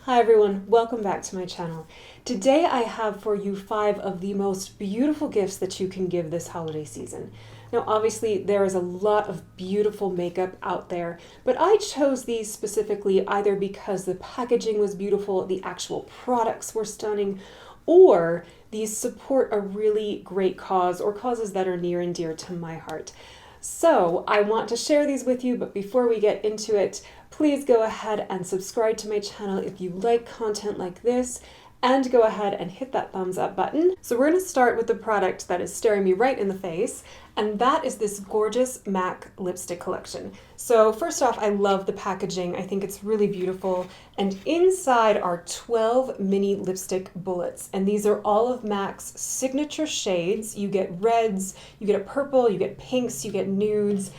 Hi everyone, welcome back to my channel. Today I have for you 5 of the most beautiful gifts that you can give this holiday season. Now obviously there is a lot of beautiful makeup out there, but I chose these specifically either because the packaging was beautiful, the actual products were stunning, or these support a really great cause or causes that are near and dear to my heart. So I want to share these with you, but before we get into it, please go ahead and subscribe to my channel if you like content like this, and go ahead and hit that thumbs up button. So we're going to start with the product that is staring me right in the face, and that is this gorgeous MAC lipstick collection. So first off, I love the packaging. I think it's really beautiful. And inside are 12 mini lipstick bullets, and these are all of MAC's signature shades. You get reds, you get a purple, you get pinks, you get nudes.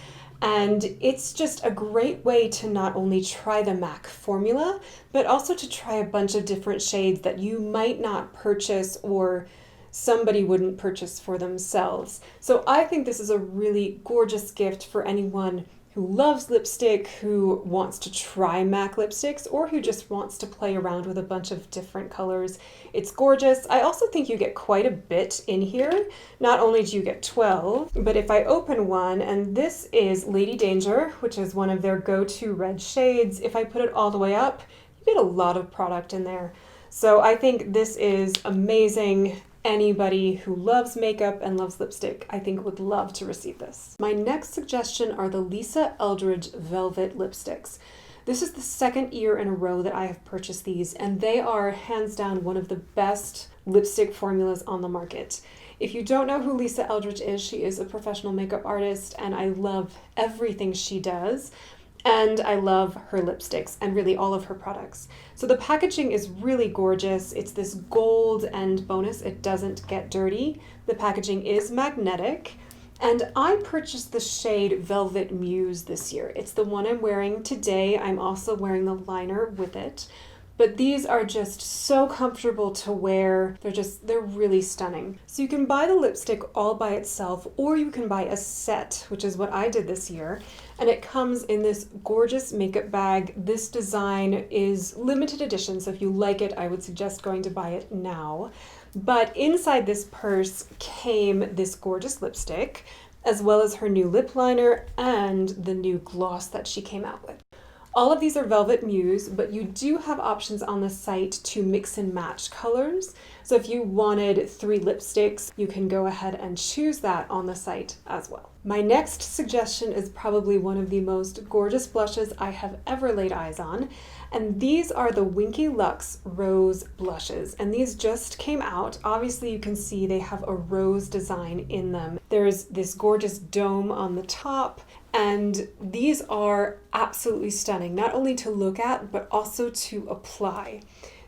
And it's just a great way to not only try the MAC formula, but also to try a bunch of different shades that you might not purchase or somebody wouldn't purchase for themselves. So I think this is a really gorgeous gift for anyone who loves lipstick, who wants to try MAC lipsticks, or who just wants to play around with a bunch of different colors. It's gorgeous. I also think you get quite a bit in here. Not only do you get 12, but if I open one, and this is Lady Danger, which is one of their go-to red shades. If I put it all the way up, you get a lot of product in there. So I think this is amazing. Anybody who loves makeup and loves lipstick, I think would love to receive this. My next suggestion are the Eldridge Velvet lipsticks. This is the second year in a row that I have purchased these, and they are hands down one of the best lipstick formulas on the market. If you don't know who Eldridge is, she is a professional makeup artist, and I love everything she does. And I love her lipsticks and really all of her products. So the packaging is really gorgeous. It's this gold, and bonus, it doesn't get dirty. The packaging is magnetic. And I purchased the shade Velvet Muse this year. It's the one I'm wearing today. I'm also wearing the liner with it. But these are just so comfortable to wear. They're really stunning. So you can buy the lipstick all by itself, or you can buy a set, which is what I did this year. And it comes in this gorgeous makeup bag. This design is limited edition, so if you like it, I would suggest going to buy it now. But inside this purse came this gorgeous lipstick, as well as her new lip liner and the new gloss that she came out with. All of these are Velvet Muse, but you do have options on the site to mix and match colors. So if you wanted 3 lipsticks, you can go ahead and choose that on the site as well. My next suggestion is probably one of the most gorgeous blushes I have ever laid eyes on, and these are the Winky Luxe Rose blushes, and these just came out. Obviously you can see they have a rose design in them. There's this gorgeous dome on the top, and these are absolutely stunning, not only to look at, but also to apply.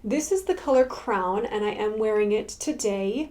This is the color Crown, and I am wearing it today.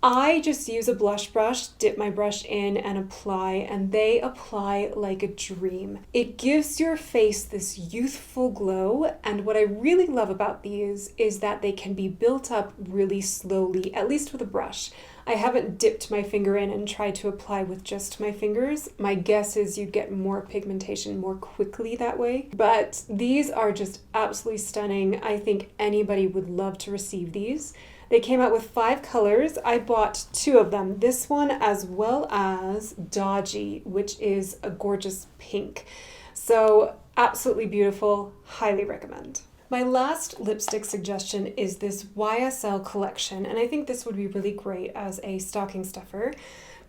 I just use a blush brush, dip my brush in and apply, and they apply like a dream. It gives your face this youthful glow, and what I really love about these is that they can be built up really slowly, at least with a brush. I haven't dipped my finger in and tried to apply with just my fingers. My guess is you get more pigmentation more quickly that way. But these are just absolutely stunning. I think anybody would love to receive these. They came out with 5 colors. I bought 2 of them. This one as well as Dodgy, which is a gorgeous pink. So absolutely beautiful. Highly recommend. My last lipstick suggestion is this YSL Collection, and I think this would be really great as a stocking stuffer.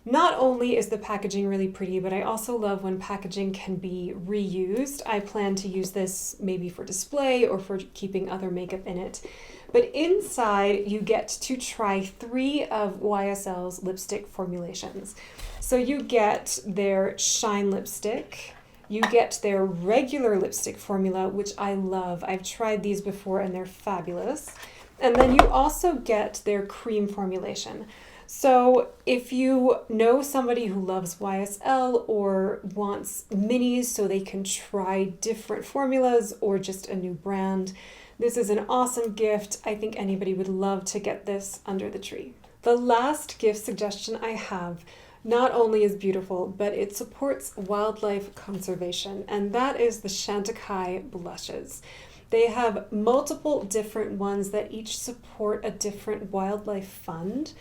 Not only is the packaging really pretty, but I also love when packaging can be reused. I plan to use this maybe for display or for keeping other makeup in it. But inside you get to try 3 of YSL's lipstick formulations. So you get their Shine lipstick, you get their regular lipstick formula, which I love. I've tried these before and they're fabulous. And then you also get their cream formulation. So if you know somebody who loves YSL or wants minis so they can try different formulas or just a new brand, this is an awesome gift. I think anybody would love to get this under the tree. The last gift suggestion I have not only is beautiful, but it supports wildlife conservation, and that is the Chantecaille blushes. They have multiple different ones that each support a different wildlife fund.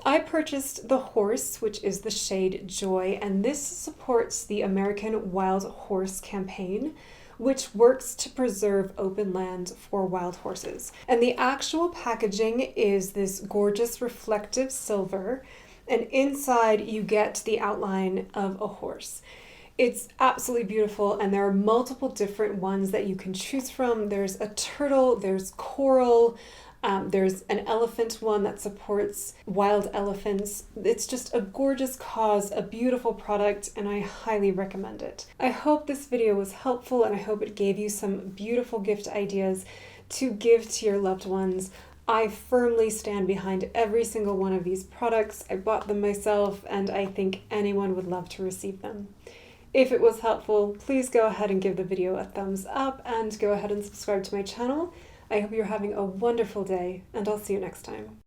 I purchased the horse, which is the shade Joy, and this supports the American Wild Horse Campaign, which works to preserve open land for wild horses. And the actual packaging is this gorgeous reflective silver, and inside you get the outline of a horse. It's absolutely beautiful, and there are multiple different ones that you can choose from. There's a turtle, there's coral, there's an elephant one that supports wild elephants. It's just a gorgeous cause, a beautiful product, and I highly recommend it. I hope this video was helpful, and I hope it gave you some beautiful gift ideas to give to your loved ones. I firmly stand behind every single one of these products. I bought them myself, and I think anyone would love to receive them. If it was helpful, please go ahead and give the video a thumbs up and go ahead and subscribe to my channel. I hope you're having a wonderful day, and I'll see you next time.